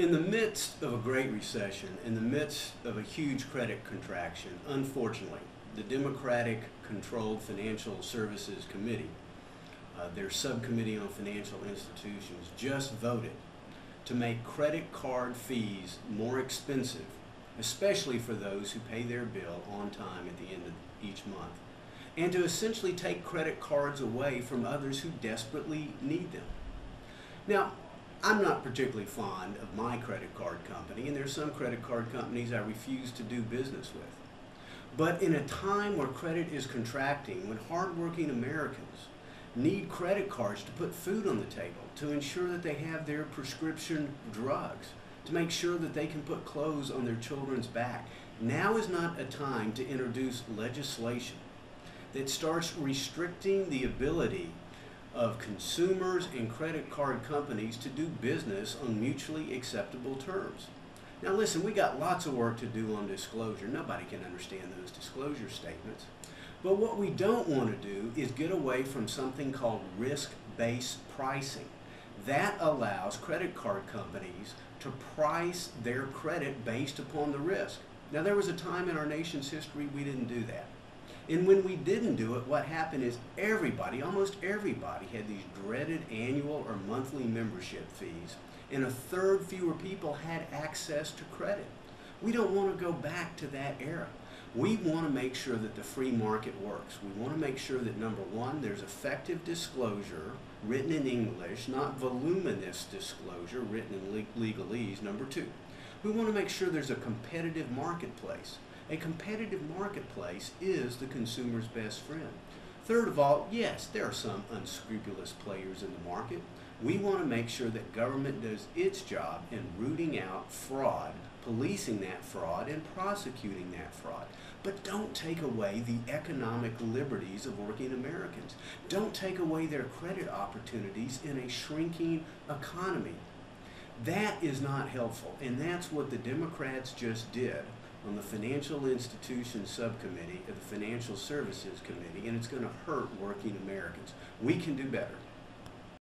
In the midst of a great recession, in the midst of a huge credit contraction, unfortunately, the Democratic-controlled Financial Services Committee, their subcommittee on financial institutions, just voted to make credit card fees more expensive, especially for those who pay their bill on time at the end of each month, and to essentially take credit cards away from others who desperately need them. Now, I'm not particularly fond of my credit card company, and there's some credit card companies I refuse to do business with. But in a time where credit is contracting, when hardworking Americans need credit cards to put food on the table, to ensure that they have their prescription drugs, to make sure that they can put clothes on their children's back, now is not a time to introduce legislation that starts restricting the ability of consumers and credit card companies to do business on mutually acceptable terms. Now listen, we got lots of work to do on disclosure. Nobody can understand those disclosure statements. But what we don't want to do is get away from something called risk-based pricing. That allows credit card companies to price their credit based upon the risk. Now there was a time in our nation's history we didn't do that. And when we didn't do it, what happened is everybody, almost everybody, had these dreaded annual or monthly membership fees, and a third fewer people had access to credit. We don't want to go back to that era. We want to make sure that the free market works. We want to make sure that, number one, there's effective disclosure written in English, not voluminous disclosure written in legalese. Number two, we want to make sure there's a competitive marketplace. A competitive marketplace is the consumer's best friend. Third of all, yes, there are some unscrupulous players in the market. We want to make sure that government does its job in rooting out fraud, policing that fraud, and prosecuting that fraud. But don't take away the economic liberties of working Americans. Don't take away their credit opportunities in a shrinking economy. That is not helpful, and that's what the Democrats just did on the Financial Institutions Subcommittee of the Financial Services Committee, and it's going to hurt working Americans. We can do better.